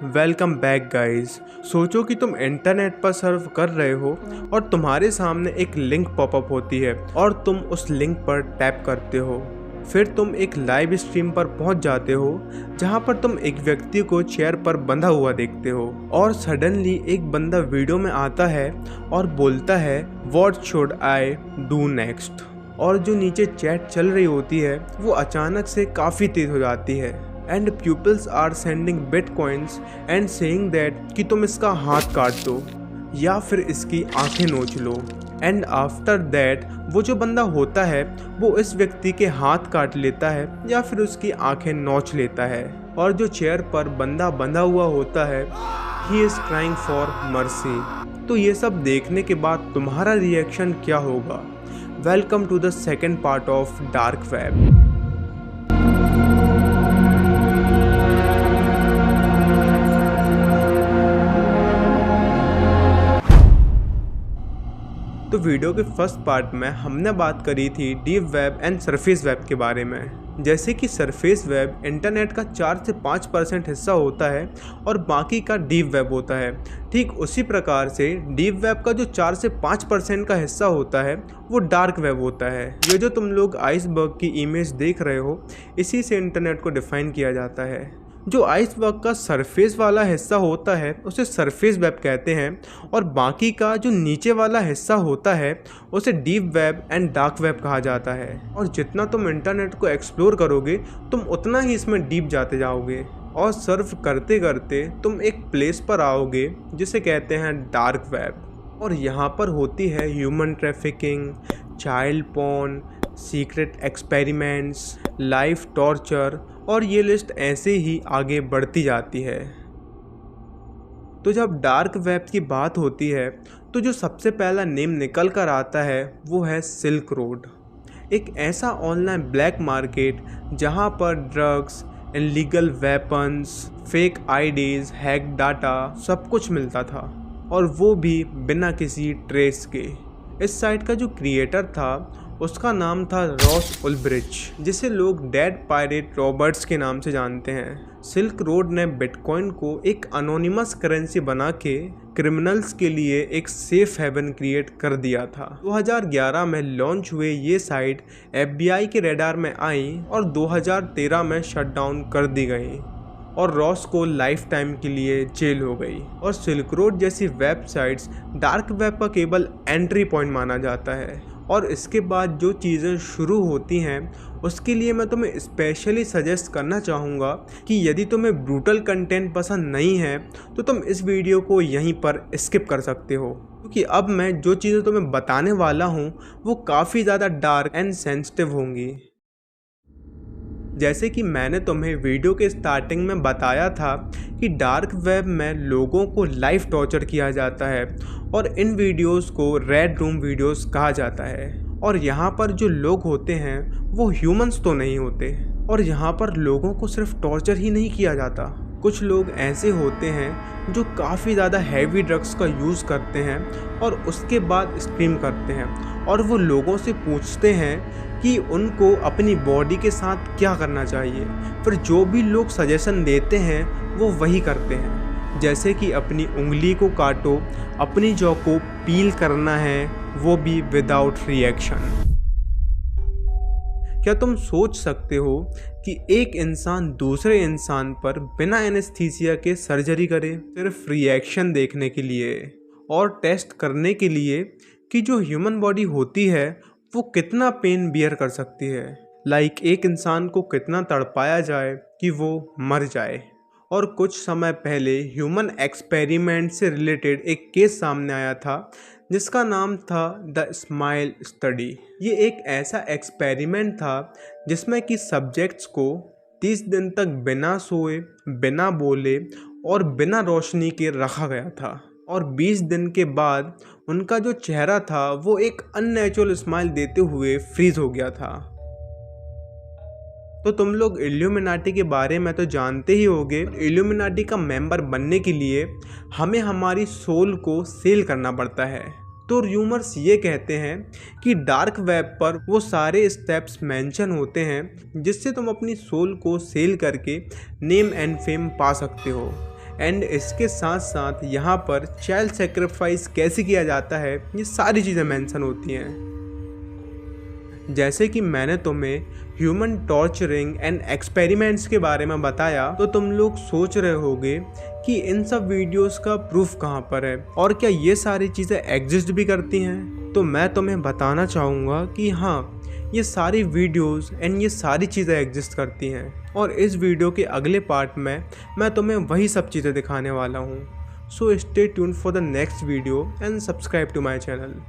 Welcome back guys. सोचो कि तुम इंटरनेट पर सर्फ कर रहे हो और तुम्हारे सामने एक लिंक पॉपअप होती है और तुम उस लिंक पर टैप करते हो। फिर तुम एक लाइव स्ट्रीम पर पहुंच जाते हो जहां पर तुम एक व्यक्ति को चेयर पर बंधा हुआ देखते हो और सडनली एक बंदा वीडियो में आता है और बोलता है what should I do next. और जो नीचे चैट चल रही होती है वो अचानक से काफ़ी तेज हो जाती है and peoples are sending bitcoins and saying that कि तुम इसका हाथ काट दो या फिर इसकी आंखें नोच लो। एंड आफ्टर दैट वो जो बंदा होता है वो इस व्यक्ति के हाथ काट लेता है या फिर उसकी आंखें नोच लेता है। और जो चेयर पर बंदा बंधा हुआ होता है he is crying for mercy. तो ये सब देखने के बाद तुम्हारा रिएक्शन क्या होगा? Welcome to the second part of dark web. तो वीडियो के फर्स्ट पार्ट में हमने बात करी थी deep web and surface web के बारे में। जैसे कि सरफेस वेब इंटरनेट का 4 से 5% हिस्सा होता है और बाकी का डीप वेब होता है। ठीक उसी प्रकार से डीप वेब का जो 4 से 5% का हिस्सा होता है वो डार्क वेब होता है। ये जो तुम लोग आइसबर्ग की इमेज देख रहे हो इसी से इंटरनेट को डिफाइन किया जाता है। जो आइसबर्ग का सरफेस वाला हिस्सा होता है उसे सरफेस वेब कहते हैं और बाकी का जो नीचे वाला हिस्सा होता है उसे deep web and dark web कहा जाता है। और जितना तुम इंटरनेट को एक्सप्लोर करोगे तुम उतना ही इसमें डीप जाते जाओगे और सर्फ करते करते तुम एक प्लेस पर आओगे जिसे कहते हैं डार्क वेब। और यहाँ पर होती है human trafficking, child porn, secret experiments, life torture और ये लिस्ट ऐसे ही आगे बढ़ती जाती है। तो जब डार्क वेब की बात होती है तो जो सबसे पहला नेम निकल कर आता है वो है सिल्क रोड। एक ऐसा ऑनलाइन ब्लैक मार्केट जहां पर drugs, illegal weapons, fake IDs, hack data सब कुछ मिलता था और वो भी बिना किसी ट्रेस के। इस साइट का जो क्रिएटर था उसका नाम था रॉस उल्ब्रिच, जिसे लोग डेड पायरेट रॉबर्ट्स के नाम से जानते हैं। सिल्क रोड ने बिटकॉइन को एक अनोनिमस करेंसी बना के क्रिमिनल्स के लिए एक सेफ हेवन क्रिएट कर दिया था। 2011 में लॉन्च हुए ये साइट FBI के रेडार में आई और 2013 में शट डाउन कर दी गई और रॉस को लाइफ टाइम के लिए जेल हो गई। और सिल्क रोड जैसी वेबसाइट्स डार्क वेब का केवल एंट्री पॉइंट माना जाता है और इसके बाद जो चीज़ें शुरू होती हैं उसके लिए मैं तुम्हें स्पेशली सजेस्ट करना चाहूँगा कि यदि तुम्हें ब्रूटल कंटेंट पसंद नहीं है तो तुम इस वीडियो को यहीं पर स्किप कर सकते हो, क्योंकि अब मैं जो चीज़ें तुम्हें बताने वाला हूँ वो काफ़ी ज़्यादा डार्क एंड सेंसिटिव होंगी। जैसे कि मैंने तुम्हें वीडियो के स्टार्टिंग में बताया था कि डार्क वेब में लोगों को लाइव टॉर्चर किया जाता है और इन वीडियोस को रेड रूम वीडियोस कहा जाता है। और यहाँ पर जो लोग होते हैं वो ह्यूमंस तो नहीं होते और यहाँ पर लोगों को सिर्फ टॉर्चर ही नहीं किया जाता। कुछ लोग ऐसे होते हैं जो काफ़ी ज़्यादा हैवी ड्रग्स का यूज़ करते हैं और उसके बाद स्क्रीम करते हैं और वो लोगों से पूछते हैं कि उनको अपनी बॉडी के साथ क्या करना चाहिए। फिर जो भी लोग सजेशन देते हैं वो वही करते हैं, जैसे कि अपनी उंगली को काटो, अपनी जॉ को पील करना है, वो भी विदाउट रिएक्शन। क्या तुम सोच सकते हो कि एक इंसान दूसरे इंसान पर बिना एनेस्थीसिया के सर्जरी करे सिर्फ रिएक्शन देखने के लिए और टेस्ट करने के लिए कि जो ह्यूमन बॉडी होती है वो कितना पेन बियर कर सकती है, लाइक एक इंसान को कितना तड़पाया जाए कि वो मर जाए। और कुछ समय पहले ह्यूमन एक्सपेरिमेंट से रिलेटेड एक केस सामने आया था जिसका नाम था द स्माइल स्टडी। ये एक ऐसा एक्सपेरिमेंट था जिसमें कि सब्जेक्ट्स को 30 दिन तक बिना सोए, बिना बोले और बिना रोशनी के रखा गया था और 20 दिन के बाद उनका जो चेहरा था वो एक अननेचुरल स्माइल देते हुए फ्रीज हो गया था। तो तुम लोग इल्यूमिनाटी के बारे में तो जानते ही होगे। इल्यूमिनाटी का मेंबर बनने के लिए हमें हमारी सोल को सेल करना पड़ता है। तो र्यूमर्स ये कहते हैं कि डार्क वेब पर वो सारे स्टेप्स मेंशन होते हैं जिससे तुम अपनी सोल को सेल करके नेम एंड फेम पा सकते हो। एंड इसके साथ साथ यहाँ पर चाइल्ड सेक्रीफाइस कैसे किया जाता है, ये सारी चीज़ें मेंशन होती हैं। जैसे कि मैंने तुम्हें ह्यूमन टॉर्चरिंग एंड एक्सपेरिमेंट्स के बारे में बताया, तो तुम लोग सोच रहे होगे कि इन सब वीडियोस का प्रूफ कहाँ पर है और क्या ये सारी चीज़ें एग्जिस्ट भी करती हैं। तो मैं तुम्हें बताना चाहूँगा कि हाँ, ये सारी वीडियोस एंड ये सारी चीज़ें एग्जिस्ट करती हैं। और इस वीडियो के अगले पार्ट में मैं तुम्हें वही सब चीज़ें दिखाने वाला हूँ। So stay tuned for the next video and subscribe to my channel.